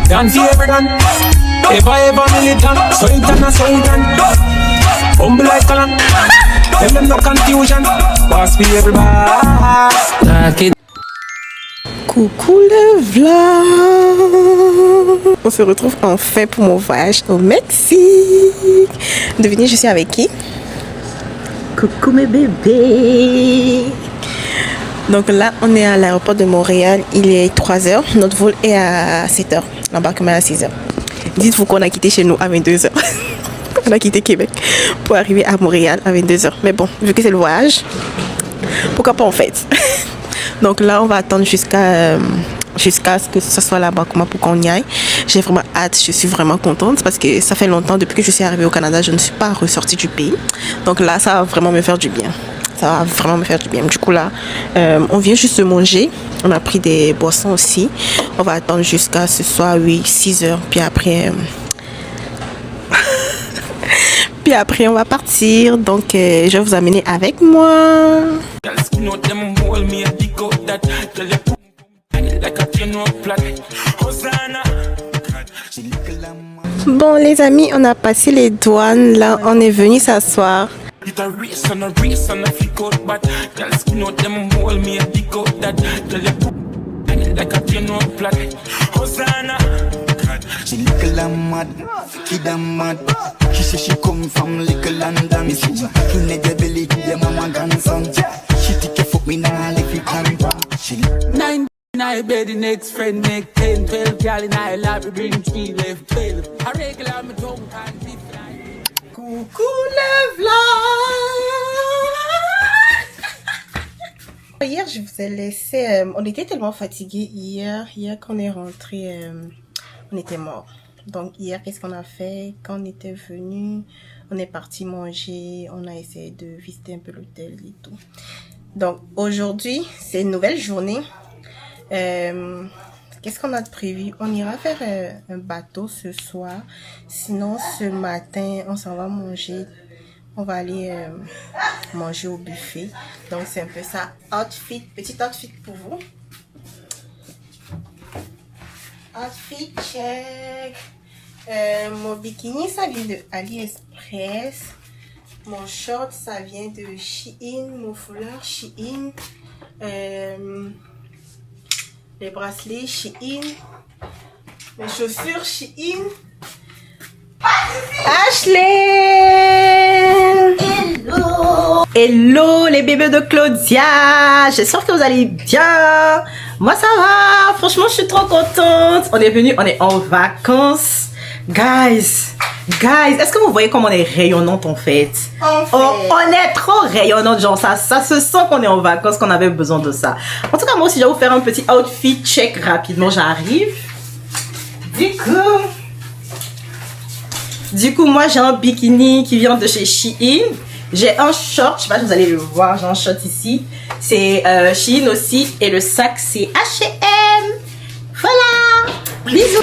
done for every done. Ever militant, so it. Humble like a lamb. Tell them no confusion. Pass for everybody. Coucou le vlog. On se retrouve enfin pour mon voyage au Mexique. Devinez, je suis avec qui? Coucou mes bébés. Donc là, on est à l'aéroport de Montréal. Il est 3h. Notre vol est à 7h. L'embarquement est à 6h. Dites-vous qu'on a quitté chez nous à 22h. On a quitté Québec pour arriver à Montréal à 22h. Mais bon, vu que c'est le voyage, pourquoi pas en fait. Donc là, on va attendre jusqu'à ce que ce soit l'embarquement pour qu'on y aille. J'ai vraiment hâte, je suis vraiment contente parce que ça fait longtemps, depuis que je suis arrivée au Canada, je ne suis pas ressortie du pays. Donc là, ça va vraiment me faire du bien. Ça va vraiment me faire du bien. Du coup là, on vient juste de manger. On a pris des boissons aussi. On va attendre jusqu'à ce soit 6h. Puis après... Puis après, on va partir. Donc, je vais vous amener avec moi. Bon, les amis, on a passé les douanes. Là, on est venu s'asseoir. She little and mad, kid and mad. She say she come from little London. She in the belly, the mama grandson. She take a fuck me now, if you can. She 9 in I bed, the next friend make 10, 12. Girl in I love, bring 3 left 12. I regular me tongue can't be fly. Coucou le vlog. Hier, je vous ai laissé... on était tellement fatigués hier. Hier, quand on est rentré... on était mort. Donc hier, qu'est-ce qu'on a fait? Quand on était venu, on est parti manger, on a essayé de visiter un peu l'hôtel et tout. Donc aujourd'hui, c'est une nouvelle journée. Qu'est-ce qu'on a de prévu? On ira faire un bateau ce soir. Sinon, ce matin, on s'en va manger. On va aller manger au buffet. Donc c'est un peu ça. Outfit, petit outfit pour vous. Outfit check. Mon bikini, ça vient de AliExpress. Mon short, ça vient de Shein. Mon foulard, Shein. Les bracelets, Shein. Mes chaussures, Shein. Ashley! Hello! Hello les bébés de Claudia! J'espère que vous allez bien! Moi ça va! Franchement, je suis trop contente! On est venu, on est en vacances! Guys, est-ce que vous voyez comme on est rayonnante en fait? On est trop rayonnante, genre ça se sent qu'on est en vacances, qu'on avait besoin de ça. En tout cas, moi aussi, je vais vous faire un petit outfit check rapidement. J'arrive. Du coup, moi, j'ai un bikini qui vient de chez Shein. J'ai un short, je sais pas si vous allez le voir, j'ai un short ici. C'est Shein aussi. Et le sac, c'est H&M. Voilà. Bisous.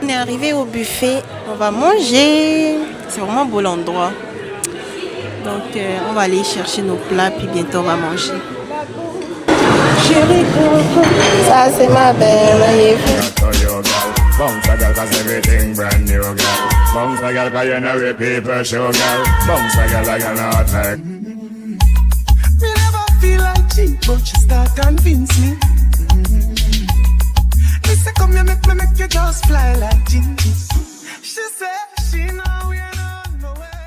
On est arrivé au buffet, on va manger. C'est vraiment beau l'endroit. Donc on va aller chercher nos plats puis bientôt on va manger. Chérie coco, ça c'est ma belle. Bounce a girl cause everything brand new girl. Bounce a girl cause you know we people show girl. Bounce a girl like you're not like. Me never feel like cheap, but you start convince me. She say come here make you just fly like Jinkies. She say she know we are on the way.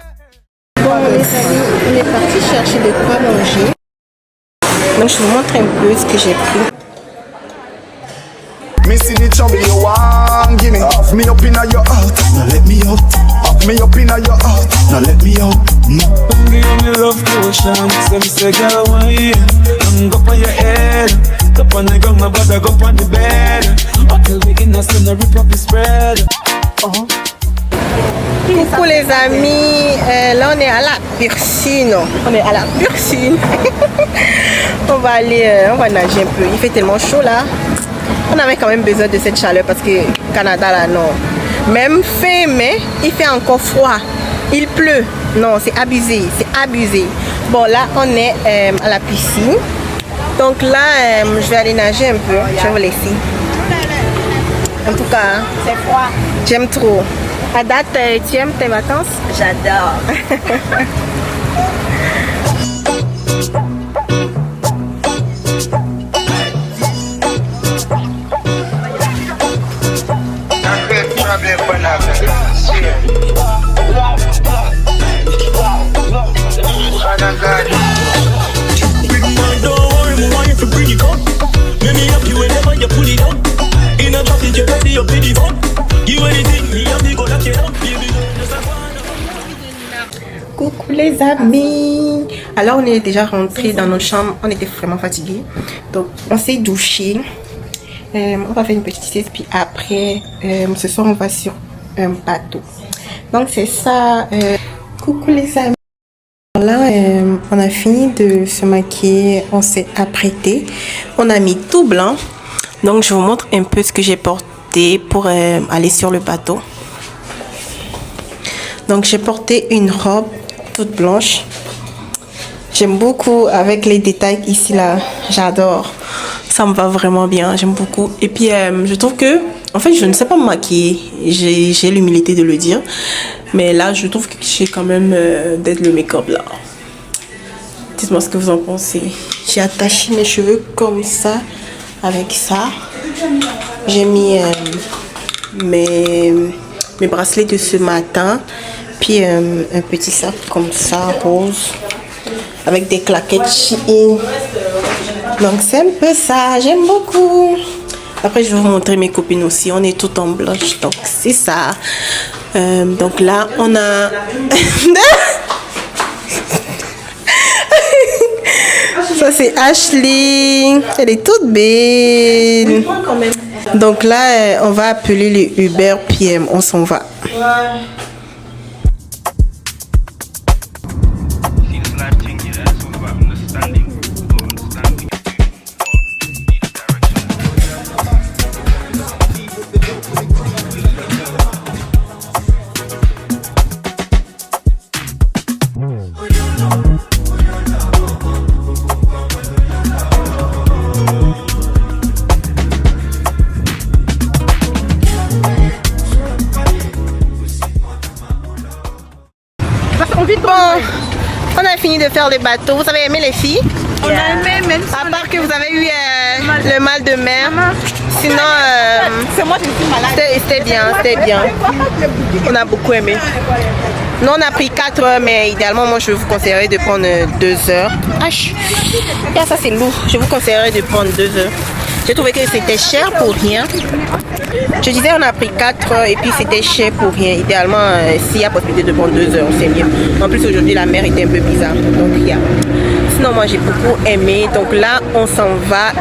Bon les amis, on est parti chercher de quoi manger. Donc je vous montre un peu ce que j'ai pris. Missing the trouble you want, give me. Off me up inna your heart, now let me out. Off me up inna your heart, now let me out. Give me love potion, so me say girl wine. Hang up on your head, up on the ground, my brother go on the bed. Until we in a scenery properly spread. Coucou les amis, là on est à la piscine. On va aller, on va nager un peu. Il fait tellement chaud là. On avait quand même besoin de cette chaleur parce que Canada là non. Même fin mai, il fait encore froid. Il pleut. Non, c'est abusé, c'est abusé. Bon là, on est à la piscine. Donc là, je vais aller nager un peu. Je vais vous laisser. En tout cas, C'est froid. j'aime trop. À date, tu aimes tes vacances? J'adore. Coucou les amis. Alors on est déjà rentré dans notre chambre. On était vraiment fatigués. Donc on s'est douché. On va faire une petite sieste. Puis après, ce soir on va sur un bateau. Donc c'est ça. Coucou les amis. Là, on a fini de se maquiller. On s'est apprêté. On a mis tout blanc. Donc je vous montre un peu ce que j'ai porté pour aller sur le bateau. Donc j'ai porté une robe toute blanche. J'aime beaucoup avec les détails ici là. J'adore. Ça me va vraiment bien. J'aime beaucoup. Et puis je trouve que, en fait, je ne sais pas me maquiller. J'ai l'humilité de le dire. Mais là, je trouve que j'ai quand même d'être le make-up là. Dites-moi ce que vous en pensez. J'ai attaché mes cheveux comme ça avec ça. J'ai mis mes bracelets de ce matin. Puis un petit sac comme ça, rose. Avec des claquettes Shein. Donc c'est un peu ça. J'aime beaucoup. Après, je vais vous montrer mes copines aussi. On est toutes en blanche. Donc c'est ça. Donc là, on a... Ça c'est Ashley. Elle est toute belle. Donc là, on va appeler le Uber. Puis on s'en va. Bon, on a fini de faire le bateau. Vous avez aimé les filles? On a aimé, même si À part que vous avez eu le mal de mer. Sinon, c'est moi qui suis malade. c'était bien. On a beaucoup aimé. Nous, on a pris 4 heures, mais idéalement, moi, je vous conseillerais de prendre 2 heures. Ah, ça, c'est lourd. Je vous conseillerais de prendre 2 heures. J'ai trouvé que c'était cher pour rien. Je disais, on a pris 4 heures et puis c'était cher pour rien. Idéalement, s'il y a possibilité de prendre 2 heures, c'est mieux. En plus, aujourd'hui, la mer était un peu bizarre. Donc, sinon, moi, j'ai beaucoup aimé. Donc là, on s'en va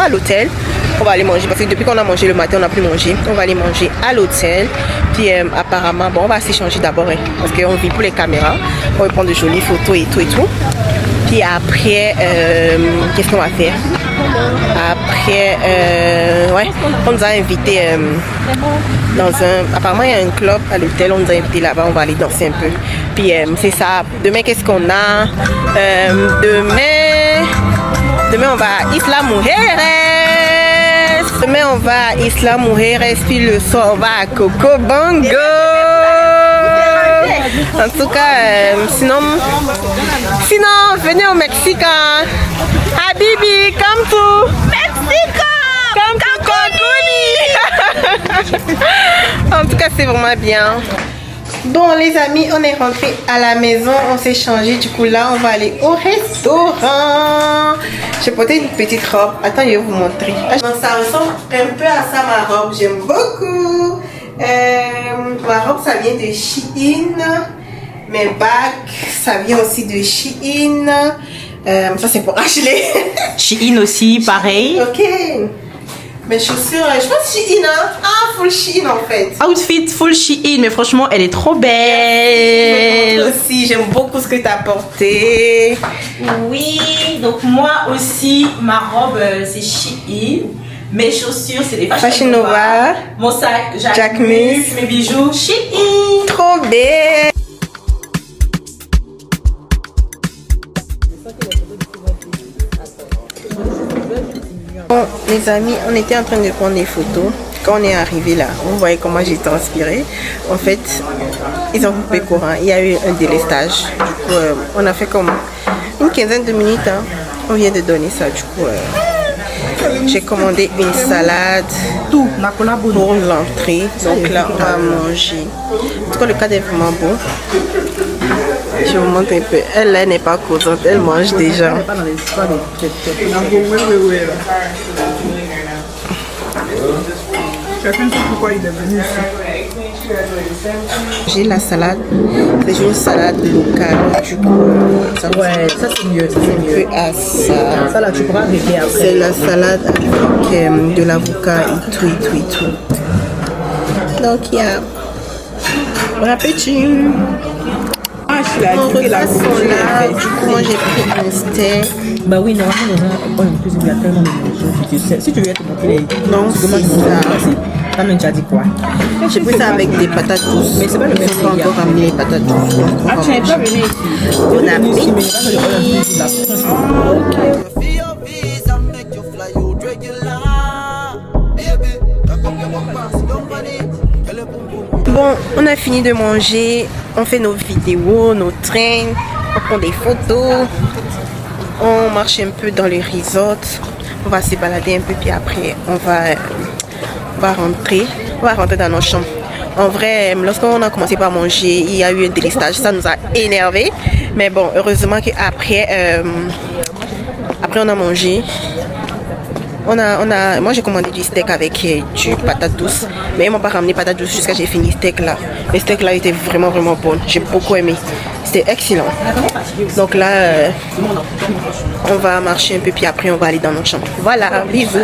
à l'hôtel. On va aller manger parce que depuis qu'on a mangé le matin, on n'a plus mangé. On va aller manger à l'hôtel. Puis apparemment, bon, on va s'échanger d'abord parce qu'on vit pour les caméras. On va prendre de jolies photos et tout. Puis après, qu'est-ce qu'on va faire? Après, ouais, on nous a invités dans un... Apparemment, il y a un club à l'hôtel. On nous a invités là-bas. On va aller danser un peu. Puis c'est ça. Demain, qu'est-ce qu'on a? Demain, on va à Isla Mujeres. Demain, on va à Isla Mujeres. Puis le soir, on va à Coco Bongo. En tout cas, sinon, venez au Mexique. Hein. Habibi, come to Mexico. Come to Cancun. En tout cas, c'est vraiment bien. Bon, les amis, on est rentré à la maison. On s'est changé. Du coup, là, on va aller au restaurant. J'ai porté une petite robe. Attends, je vais vous montrer. Donc, ça ressemble un peu à ça, ma robe. J'aime beaucoup. Ma robe, ça vient de Shein. Mes bagues, ça vient aussi de Shein. Ça, c'est pour Ashley. Shein aussi, pareil. Ok. Mes chaussures, je pense Shein, hein? Ah, full Shein en fait. Outfit full Shein, mais franchement, elle est trop belle. Moi aussi, j'aime beaucoup ce que tu as porté. Oui, donc moi aussi, ma robe, c'est Shein. Mes chaussures, c'est des Fashion Nova. Mon sac, Jacquemus. Mes bijoux, Shein. Trop belle. Bon, les amis, on était en train de prendre des photos. Quand on est arrivé là, vous voyez comment j'ai transpiré. En fait, ils ont coupé courant. Il y a eu un délestage. Du coup, on a fait comme une quinzaine de minutes. Hein. On vient de donner ça. Du coup, j'ai commandé une salade pour l'entrée. Donc là, on va manger. En tout cas, le cadre est vraiment bon. Je vous montre un peu. Elle, n'est pas causante. Elle mange déjà. J'ai la salade. C'est une salade locale. Du coup, ça c'est mieux. C'est mieux à ça. Ça là, tu pourras régler après. C'est la salade avec de l'avocat et tout. Donc, il y a bon appétit. Mon repas sont là. Du coup, moi j'ai pris un steak. Bah oui, normalement, dans une cuisine, il y a tellement de choses. Si tu veux te montrer les. Non, c'est ça. Ta main, tu as dit quoi? J'ai pris ça avec des patates douces. Mais c'est pas le même. Faut encore ramener les patates douces. Ah, tu n'es pas venu ici. Bon appétit. Bon, on a fini de manger, on fait nos vidéos, nos trains, on prend des photos, on marche un peu dans le resort, on va se balader un peu puis après on va rentrer dans nos chambres. En vrai, lorsqu'on a commencé par manger, il y a eu un délestage, ça nous a énervé, mais bon, heureusement qu'après après on a mangé. Moi j'ai commandé du steak avec du patate douce, mais ils m'ont pas ramené patate douce jusqu'à j'ai fini steak là. Le steak là était vraiment bon, j'ai beaucoup aimé, c'était excellent. Donc là on va marcher un peu puis après on va aller dans notre chambre. Voilà, bisous.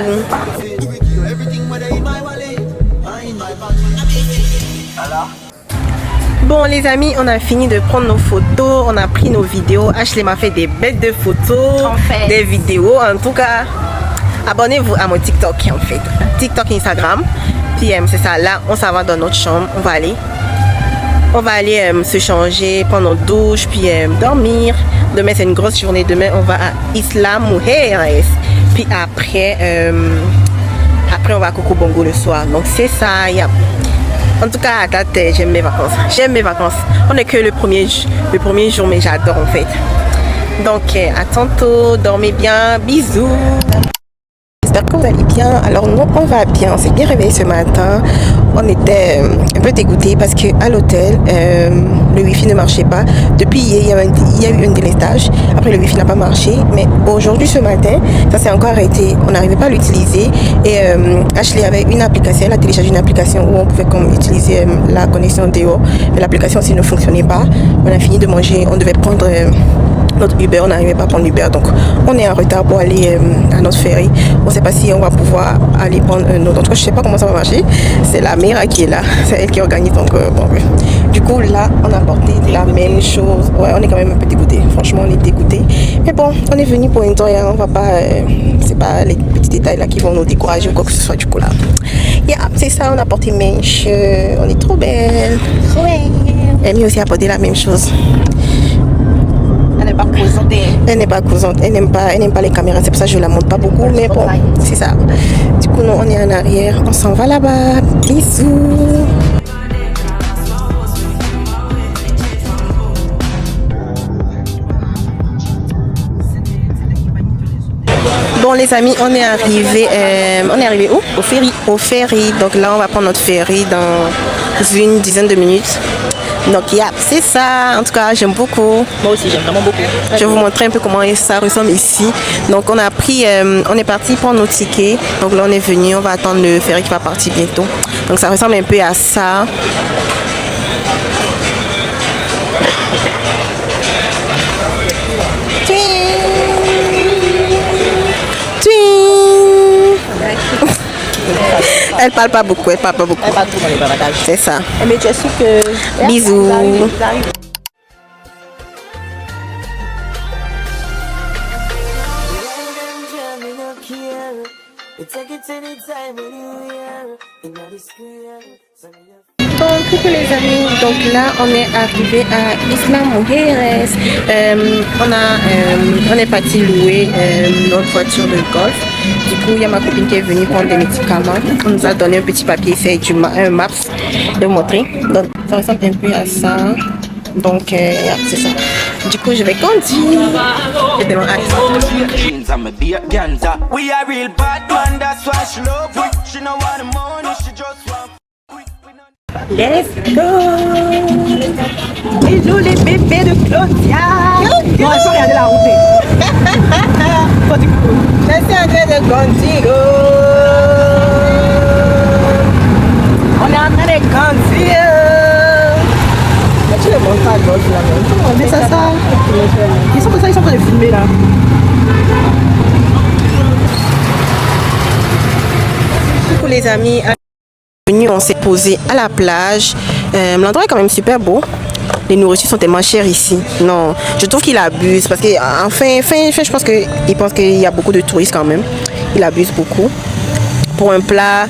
Bon les amis, on a fini de prendre nos photos, on a pris nos vidéos. Ashley m'a fait des bêtes de photos, des vidéos en tout cas. Abonnez-vous à mon TikTok en fait. TikTok, Instagram. Puis c'est ça. Là, on s'en va dans notre chambre. On va aller se changer, prendre notre douche, puis dormir. Demain, c'est une grosse journée. Demain, on va à Isla Mujeres. Puis après, on va à Coco Bongo le soir. Donc c'est ça. En tout cas, à date, j'aime mes vacances. On n'est que le premier jour, mais j'adore en fait. Donc à tantôt. Dormez bien. Bisous. J'espère que vous allez bien. Alors nous on va bien, on s'est bien réveillé ce matin. On était un peu dégoûtés parce qu'à l'hôtel le wifi ne marchait pas. Depuis hier il y a eu un délestage. Après le wifi n'a pas marché. Mais aujourd'hui ce matin ça s'est encore arrêté. On n'arrivait pas à l'utiliser. Et Ashley avait une application, elle a téléchargé une application où on pouvait comme utiliser la connexion dehors. Mais l'application aussi ne fonctionnait pas. On a fini de manger, on devait prendre notre Uber, on n'arrivait pas à prendre l'Uber, donc on est en retard pour aller à notre ferry. On ne sait pas si on va pouvoir aller prendre un autre. En tout cas, je ne sais pas comment ça va marcher. C'est la Mira qui est là, c'est elle qui organise. Donc, bon, du coup, là, on a porté la même chose. Ouais, on est quand même un peu dégoûté. Franchement, on est dégoûté. Mais bon, on est venu pour une temps. On va pas. C'est pas les petits détails là qui vont nous décourager ou quoi que ce soit. Du coup, là, c'est ça. On a porté mèche. On est trop belle. Amy aussi a porté la même chose. Elle n'est pas causante, elle n'aime pas les caméras, c'est pour ça que je la montre pas beaucoup, mais bon, c'est ça. Du coup, nous, on est en arrière, on s'en va là-bas. Bisous. Bon les amis, on est arrivé où? Au ferry. Donc là, on va prendre notre ferry dans une dizaine de minutes. Donc c'est ça, en tout cas j'aime beaucoup. Moi aussi j'aime vraiment beaucoup. Je vais vous montrer un peu comment ça ressemble ici. Donc on est parti prendre nos tickets. Donc là on est venu, on va attendre le ferry qui va partir bientôt. Donc ça ressemble un peu à ça. Elle parle pas beaucoup. Elle parle trop dans les bavardages. C'est ça. Mais tu es sûr que... Bisous. Take it Bon, coucou les amis, donc là on est arrivé à Isla Mujeres. On est parti louer notre voiture de golf. Du coup, il y a ma copine qui est venue prendre des médicaments. On nous a donné un petit papier, c'est un maps de montrer. Donc ça ressemble un peu à ça. Donc c'est ça. Du coup, je vais conduire. J'ai tellement hâte. Let's go! Bisous les bébés de Claudia! Non, il faut regarder la route. Je suis en train de conduire. On est en train de conduire. Mais tu les montres pas à gauche là même. Mais ça. Ils sont comme ça, ils sont en train de filmer là. Coucou les amis. On s'est posé à la plage. L'endroit est quand même super beau. Les nourritures sont tellement chères ici. Non, je trouve qu'il abuse parce que enfin, je pense qu'il pense qu'il y a beaucoup de touristes quand même. Il abuse beaucoup. Pour un plat,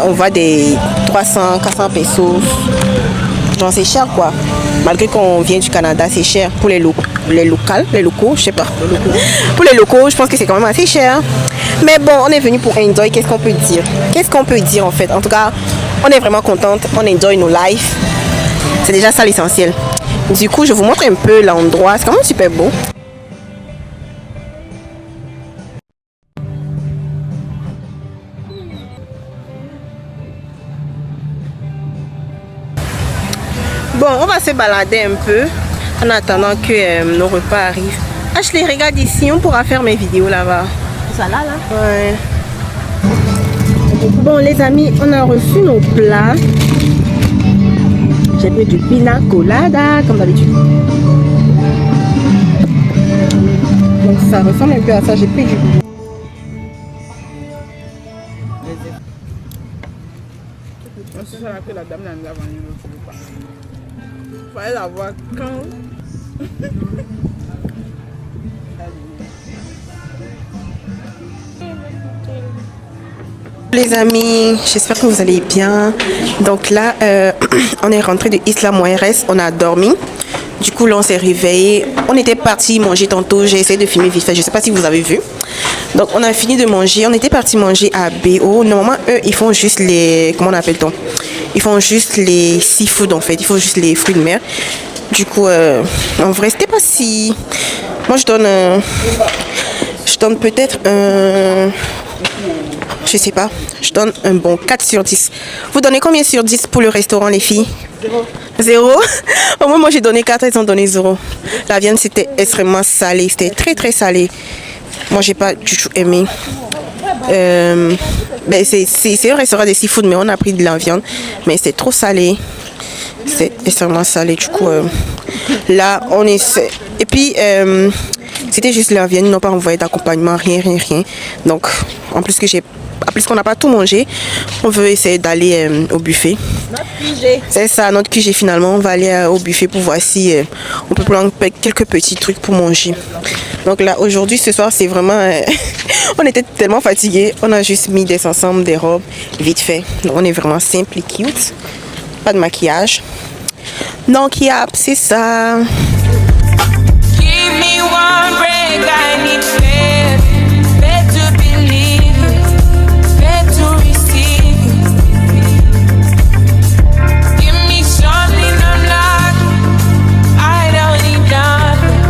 on va des 300, 400 pesos. Genre c'est cher quoi. Malgré qu'on vient du Canada, c'est cher pour les locaux, je sais pas. Pour les locaux, je pense que c'est quand même assez cher. Mais bon, on est venu pour enjoy. Qu'est-ce qu'on peut dire? Qu'est-ce qu'on peut dire en fait? En tout cas, on est vraiment contente. On enjoy nos lives. C'est déjà ça l'essentiel. Du coup, je vous montre un peu l'endroit. C'est quand même super beau. Bon, on va se balader un peu en attendant que nos repas arrivent. Ashley, regarde ici, on pourra faire mes vidéos là-bas. Ça là? Ouais. Bon les amis, on a reçu nos plats. J'ai pris du pina colada comme d'habitude. Donc ça ressemble un peu à ça. J'ai pris du... La dame n'a pas vendu le pas. Fallait la voir quand. Les amis, j'espère que vous allez bien. Donc là, on est rentré de Isla Mujeres, on a dormi. Du coup, là, on s'est réveillé. On était parti manger tantôt. J'ai essayé de filmer vite fait. Je ne sais pas si vous avez vu. Donc, on a fini de manger. On était parti manger à BO. Normalement, eux, ils font juste les... Comment on appelle-t-on? Ils font juste les seafood, en fait. Ils font juste les fruits de mer. Du coup, en vrai, c'était pas si... Moi, je donne peut-être un... Je sais pas. Je donne un bon 4 sur 10. Vous donnez combien sur 10 pour le restaurant, les filles? 0. Au moins, moi, j'ai donné 4, elles ont donné 0. La viande, c'était extrêmement salé. C'était très, très salé. Moi, j'ai pas du tout aimé. Ben, c'est un restaurant de seafood, mais on a pris de la viande. Mais c'est trop salé. C'est extrêmement salé. Du coup, là, on essaie. Et puis, c'était juste la viande. Ils n'ont pas envoyé d'accompagnement, rien. Donc, en plus qu'on n'a pas tout mangé, on veut essayer d'aller au buffet. Notre QG. C'est ça, notre QG finalement. On va aller au buffet pour voir si on peut prendre quelques petits trucs pour manger. Donc là, aujourd'hui, ce soir, c'est vraiment... on était tellement fatigués. On a juste mis des ensembles, des robes, vite fait. Donc, on est vraiment simple et cute. Pas de maquillage. Donc, yep, c'est ça. Give me one break, I need faith. Faith to believe, faith to receive. Give me something I'm not, I don't need nothing.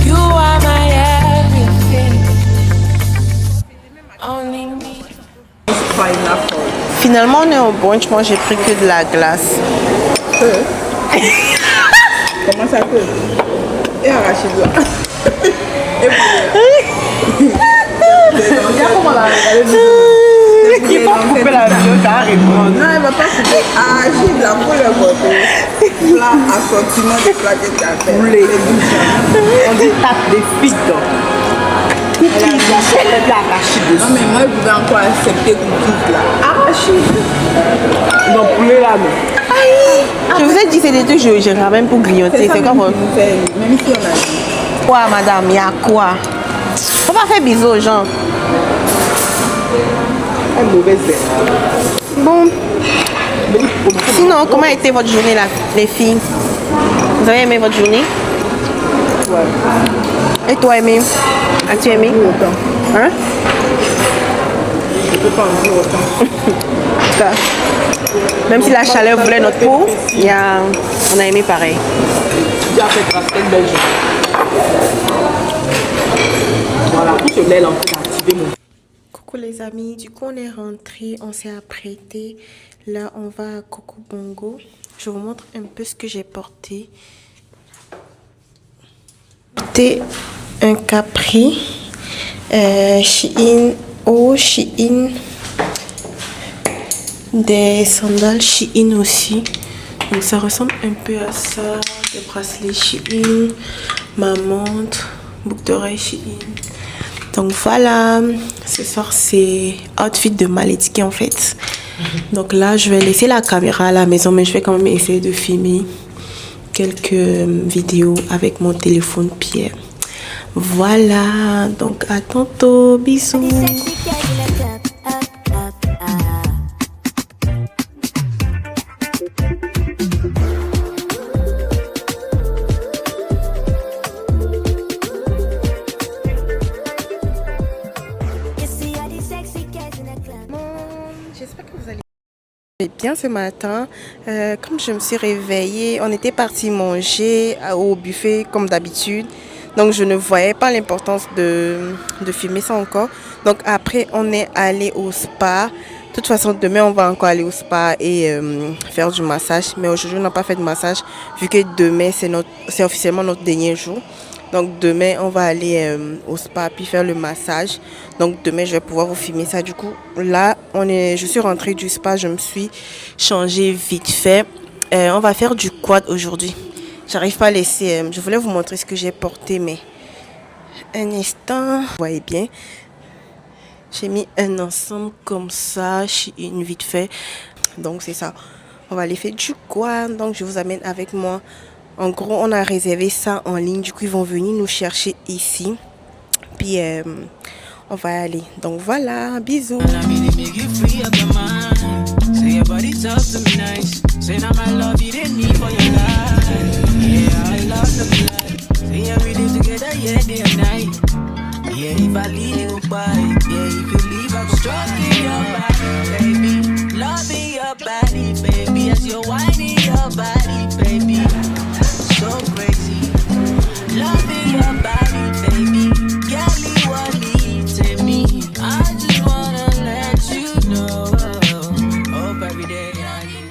You are my everything. Only me. Finalement, on est au brunch. Moi, j'ai pris que de la glace. Comment ça peut? Et arracher là. Regarde comment il faut couper la vidéo carrément. Non, elle va pas couper. Arracher de la pour le côté. Plat, assortiment de plats que tu as fait. On dit tape des frites. Elle a dit de l'arachide dessus. Non, mais moi, je voulais encore accepter tout là. Arachide. Donc, poulet là, non. Je vous ai dit c'est des trucs que je ramène pour grignoter. C'est comme même si on a dit. Quoi madame, il y a quoi? On va faire bisous aux gens. Un mauvais zèle. Bon. Sinon, comment a été votre journée là, les filles? Vous avez aimé votre journée? Ouais. Et toi, Aimé? As-tu aimé? Oui, autant. Hein? Je peux pas en dire autant. Même si la chaleur voulait notre peau, on a aimé pareil. J'ai fait passer une belle journée. Voilà, tout ce lait là, on peut activer mon. Coucou les amis, du coup on est rentré, on s'est apprêté. Là on va à Coco Bongo. Je vous montre un peu ce que j'ai porté. C'était un capri Shein, Shein, des sandales Shein aussi. Donc ça ressemble un peu à ça, des bracelets Shein, ma montre, boucle d'oreille Shein. Donc voilà, ce soir c'est outfit de mal étiqué en fait. Donc là je vais laisser la caméra à la maison, mais je vais quand même essayer de filmer quelques vidéos avec mon téléphone Pierre. Voilà, donc à tantôt, bisous. J'espère que vous allez bien ce matin. Comme je me suis réveillée, on était parti manger au buffet comme d'habitude. Donc je ne voyais pas l'importance de filmer ça encore. Donc après on est allé au spa. De toute façon demain on va encore aller au spa et faire du massage. Mais aujourd'hui on n'a pas fait de massage vu que demain c'est officiellement notre dernier jour. Donc demain on va aller au spa puis faire le massage. Donc demain je vais pouvoir vous filmer ça. Du coup là je suis rentrée du spa, je me suis changée vite fait. On va faire du quad aujourd'hui. J'arrive pas à laisser. Je voulais vous montrer ce que j'ai porté, mais un instant. Vous voyez bien. J'ai mis un ensemble comme ça, une vite fait. Donc c'est ça. On va aller faire du quad. Donc je vous amène avec moi. En gros, on a réservé ça en ligne. Du coup, ils vont venir nous chercher ici. Puis on va aller. Donc voilà, bisous. Yeah, if I leave you by, yeah, if you leave, I'm stuck in your body, baby. Loving your body, baby, as you're whining your body, baby. So crazy. Loving your body, baby. Girl, you are leading me. I just wanna let you know. Hope every day I need.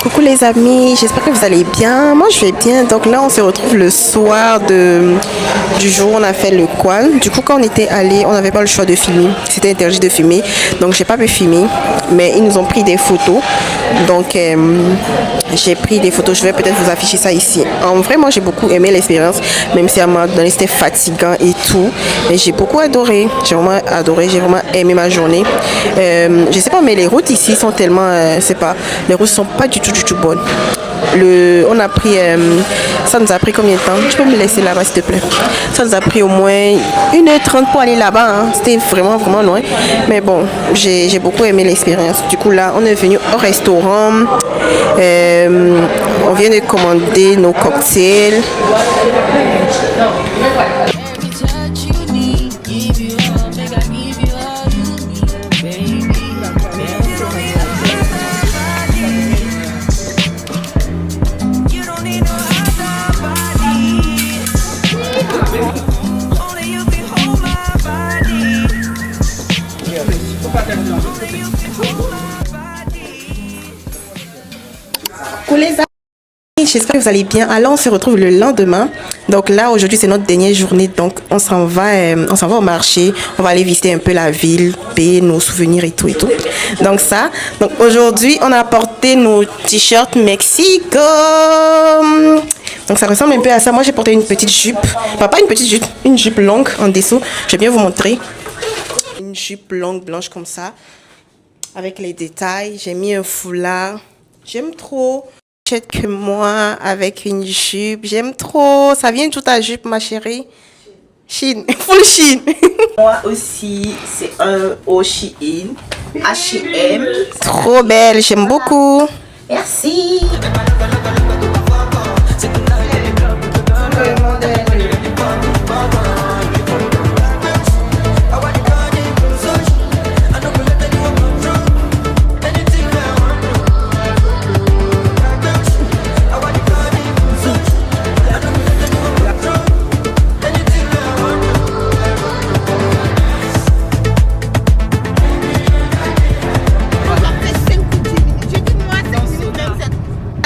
Coucou les amis, j'espère que vous allez bien. Moi je vais bien. Donc là on se retrouve le soir du jour où on a fait le quad. Du coup quand on était allé, on n'avait pas le choix de filmer. C'était interdit de filmer. Donc j'ai pas pu filmer. Mais ils nous ont pris des photos. Donc j'ai pris des photos. Je vais peut-être vous afficher ça ici. En vrai moi j'ai beaucoup aimé l'expérience. Même si à un moment donné c'était fatigant et tout. Mais j'ai beaucoup adoré. J'ai vraiment adoré. J'ai vraiment aimé ma journée. Je sais pas mais les routes ici sont tellement... les routes sont pas du tout bonnes. On a pris... ça nous a pris combien de temps? Tu peux me laisser là-bas s'il te plaît? Ça nous a pris au moins 1h30 pour aller là-bas. Hein. C'était vraiment loin. Mais bon, j'ai beaucoup aimé l'expérience. Du coup là, on est venu au restaurant. On vient de commander nos cocktails. j'espère que vous allez bien. Alors on se retrouve le lendemain. Donc là aujourd'hui c'est notre dernière journée, donc on s'en va au marché, on va aller visiter un peu la ville, payer nos souvenirs et tout et tout. Donc ça, donc aujourd'hui on a porté nos t-shirts Mexico. Donc ça ressemble un peu à ça. Moi j'ai porté une petite jupe, enfin pas une petite jupe, une jupe longue en dessous. Je vais bien vous montrer. Une jupe longue blanche comme ça, avec les détails. J'ai mis un foulard. J'aime trop. Que moi avec une jupe, j'aime trop. Ça vient d'où ta jupe, ma chérie? Chine, full Chine. Moi aussi, c'est un au Shein, H&M. Trop belle, j'aime beaucoup. Merci.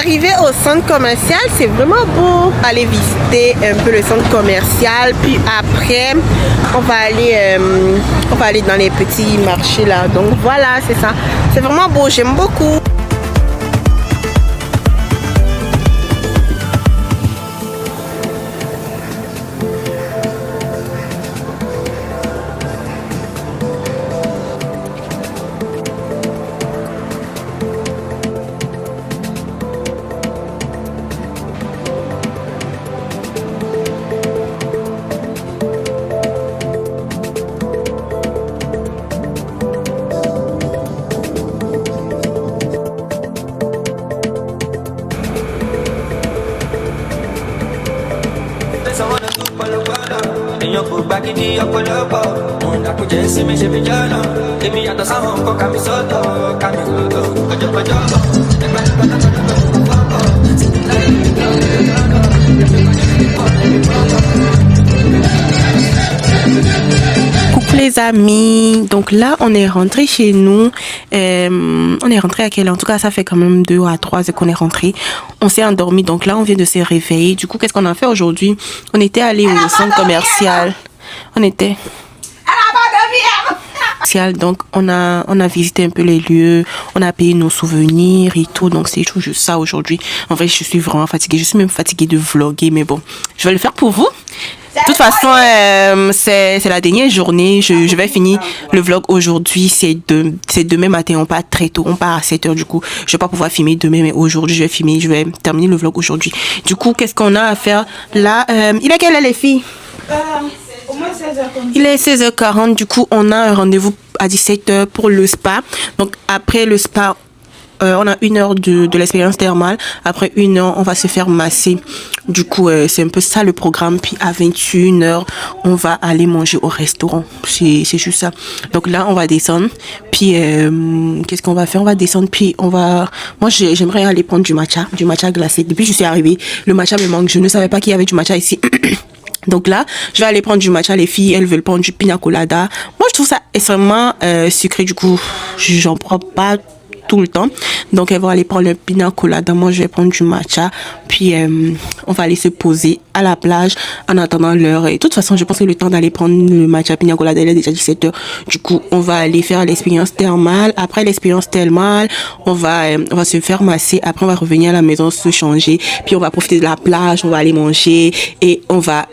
Arrivé au centre commercial, c'est vraiment beau. Aller visiter un peu le centre commercial, puis après on va aller dans les petits marchés là. Donc voilà, c'est ça. C'est vraiment beau, j'aime beaucoup. Coucou les amis, donc là on est rentré chez nous. On est rentré à quelle heure? En tout cas ça fait quand même 2 à 3 heures qu'on est rentré. On s'est endormi, donc là on vient de se réveiller. Du coup qu'est-ce qu'on a fait aujourd'hui? On était allé au centre commercial. Donc on a visité un peu les lieux, on a payé nos souvenirs et tout. Donc c'est juste ça aujourd'hui. En vrai je suis vraiment fatiguée, je suis même fatiguée de vlogger, mais bon, je vais le faire pour vous. De toute façon, c'est la dernière journée. Je vais finir le vlog aujourd'hui. C'est demain matin. On part très tôt. On part à 7 heures. Du coup, je vais pas pouvoir filmer demain, mais aujourd'hui, je vais filmer. Je vais terminer le vlog aujourd'hui. Du coup, qu'est-ce qu'on a à faire là? Il est quelle heure, les filles? Au moins 16h40. Il est 16h40. Du coup, on a un rendez-vous à 17h pour le spa. Donc, après le spa, on a 1 heure de l'expérience thermale. Après 1 heure, on va se faire masser. Du coup, c'est un peu ça le programme. Puis à 21h, on va aller manger au restaurant. C'est juste ça. Donc là, on va descendre. Puis, qu'est-ce qu'on va faire? On va descendre. Puis, moi, j'aimerais aller prendre du matcha glacé. Depuis que je suis arrivée, le matcha me manque. Je ne savais pas qu'il y avait du matcha ici. Donc là, je vais aller prendre du matcha. Les filles, elles veulent prendre du pina colada. Moi, je trouve ça extrêmement sucré. Du coup, j'en prends pas tout le temps. Donc elles vont aller prendre le pina colada. Moi je vais prendre du matcha. Puis on va aller se poser à la plage en attendant l'heure. Et de toute façon je pense que le temps d'aller prendre le matcha pina colada il est déjà 17h. Du coup on va aller faire l'expérience thermale. Après l'expérience thermale on va se faire masser. Après on va revenir à la maison se changer. Puis on va profiter de la plage. On va aller manger. Et on va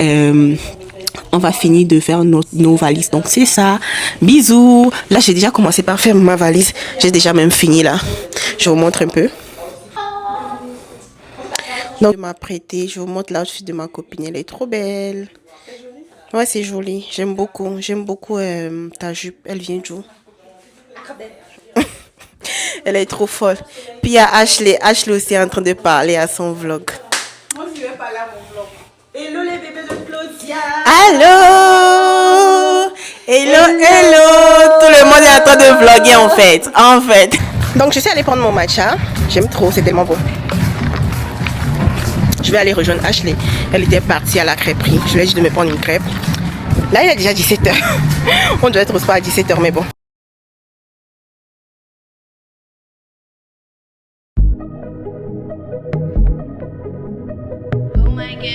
finir de faire nos valises. Donc c'est ça. Bisous. Là j'ai déjà commencé par faire ma valise. J'ai déjà même fini là. Je vous montre un peu. Donc je m'apprêter. Je vous montre l'outfit de ma copine. Elle est trop belle. Ouais c'est joli. J'aime beaucoup. J'aime beaucoup ta jupe. Elle vient d'où? Elle est trop folle. Puis il y a Ashley. Ashley aussi est en train de parler à son vlog. Moi je vais parler à mon vlog. Hello les bébés de Claudia. Allô. Hello. Tout le monde est en train de vlogger en fait. Donc je suis allée prendre mon matcha. J'aime trop, c'est tellement bon. Je vais aller rejoindre Ashley. Elle était partie à la crêperie. Je lui ai dit de me prendre une crêpe. Là il est déjà 17h. On doit être au spa à 17h mais bon. Hola.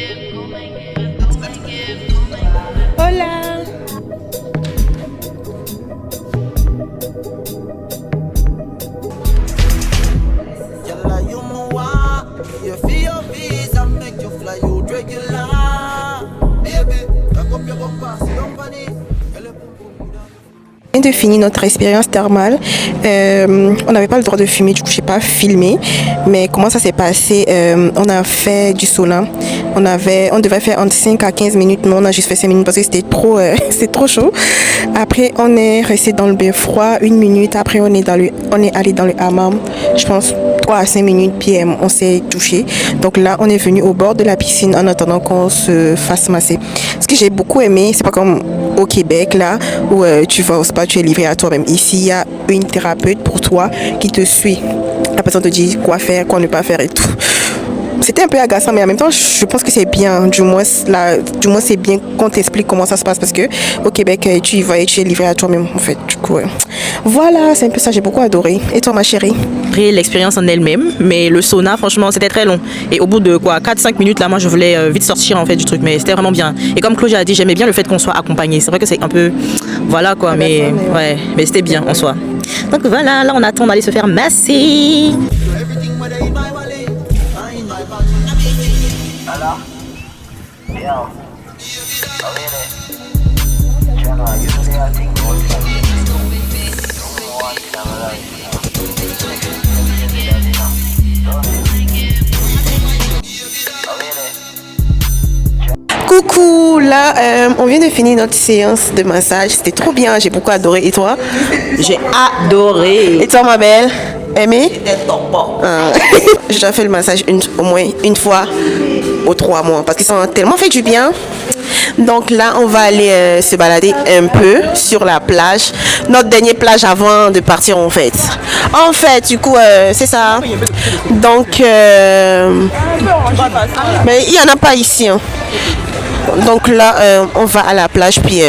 On vient de finir notre expérience thermale. On n'avait pas le droit de filmer, du coup je n'ai pas filmé. Mais comment ça s'est passé? On a fait du sauna. On devait faire entre 5 à 15 minutes, mais on a juste fait 5 minutes parce que c'était trop, c'était trop chaud. Après on est resté dans le bain froid 1 minute. Après on est allé dans le hammam, je pense 3 à 5 minutes, puis on s'est touché. Donc là on est venu au bord de la piscine en attendant qu'on se fasse masser. Ce que j'ai beaucoup aimé, c'est pas comme au Québec là où tu vas au spa, tu es livré à toi-même. Ici il y a une thérapeute pour toi qui te suit. La personne te dit quoi faire, quoi ne pas faire et tout. C'était un peu agaçant, mais en même temps, je pense que c'est bien. Du moins c'est bien qu'on t'explique comment ça se passe parce que au Québec, tu y vas et tu es livré à toi-même, en fait. Du coup, voilà, c'est un peu ça. J'ai beaucoup adoré. Et toi, ma chérie? Après l'expérience en elle-même, mais le sauna, franchement, c'était très long. Et au bout de 4-5 minutes, là, moi, je voulais vite sortir en fait du truc, mais c'était vraiment bien. Et comme Claudia a dit, j'aimais bien le fait qu'on soit accompagné. C'est vrai que c'est un peu, voilà quoi, mais ouais, mais c'était bien en soi. Donc voilà, là, on attend d'aller se faire masser. Coucou, là on vient de finir notre séance de massage, c'était trop bien, j'ai beaucoup adoré. Et toi? J'ai adoré. Et toi ma belle? Aimé? J'ai déjà fait le massage au moins une fois aux 3 mois parce qu'ils ont tellement fait du bien. Donc là on va aller se balader un peu sur la plage, notre dernière plage avant de partir en fait. Du coup c'est ça. Donc mais il n'y en a pas ici hein. Donc là on va à la plage puis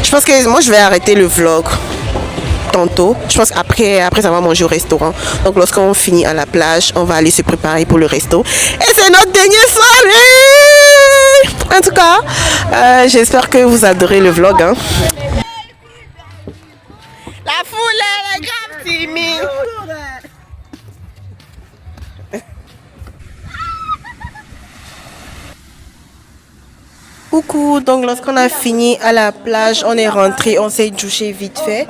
je pense que moi je vais arrêter le vlog tantôt. Je pense qu'après avoir mangé au restaurant. Donc lorsqu'on finit à la plage, on va aller se préparer pour le resto. Et c'est notre dernière soirée. En tout cas, j'espère que vous adorez le vlog. Hein. La foule est grave timide. Coucou, donc lorsqu'on a fini à la plage, on est rentré, on s'est douché vite fait.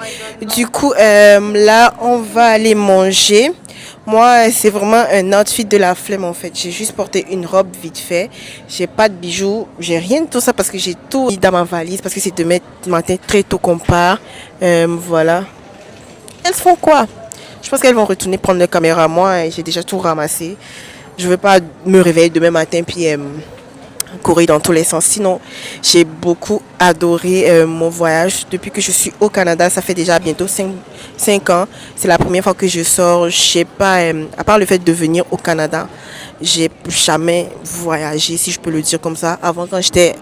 Du coup, là, on va aller manger. Moi, c'est vraiment un outfit de la flemme en fait. J'ai juste porté une robe vite fait. J'ai pas de bijoux, j'ai rien de tout ça parce que j'ai tout mis dans ma valise parce que c'est demain matin très tôt qu'on part. Voilà. Elles font quoi? Je pense qu'elles vont retourner prendre la caméra. Moi, j'ai déjà tout ramassé. Je veux pas me réveiller demain matin puis courir dans tous les sens. Sinon, j'ai beaucoup adoré mon voyage. Depuis que je suis au Canada, ça fait déjà bientôt 5 ans. C'est la première fois que je sors. Je sais pas, à part le fait de venir au Canada, j'ai jamais voyagé, si je peux le dire comme ça. Avant, quand j'étais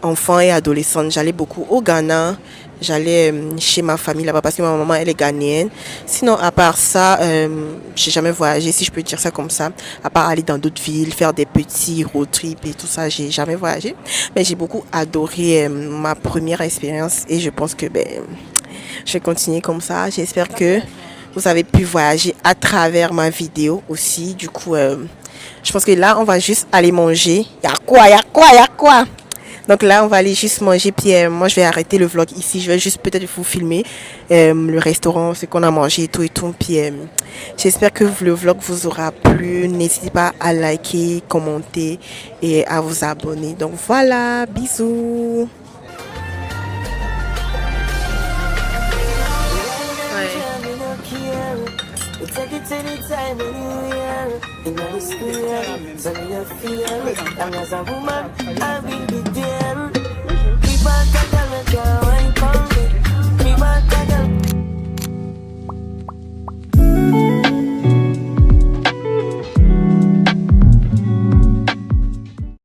enfant et adolescente, j'allais beaucoup au Ghana. J'allais chez ma famille là-bas parce que ma maman elle est ghanéenne. Sinon à part ça, j'ai jamais voyagé, si je peux dire ça comme ça. À part aller dans d'autres villes, faire des petits road trips et tout ça, j'ai jamais voyagé. Mais j'ai beaucoup adoré ma première expérience et je pense que je vais continuer comme ça. J'espère que vous avez pu voyager à travers ma vidéo aussi. Du coup, je pense que là on va juste aller manger. Y'a quoi? Donc là, on va aller juste manger. Puis moi, je vais arrêter le vlog ici. Je vais juste peut-être vous filmer le restaurant, ce qu'on a mangé et tout. Puis j'espère que le vlog vous aura plu. N'hésitez pas à liker, commenter et à vous abonner. Donc voilà, bisous. As a woman, I will be there. Keep on talking,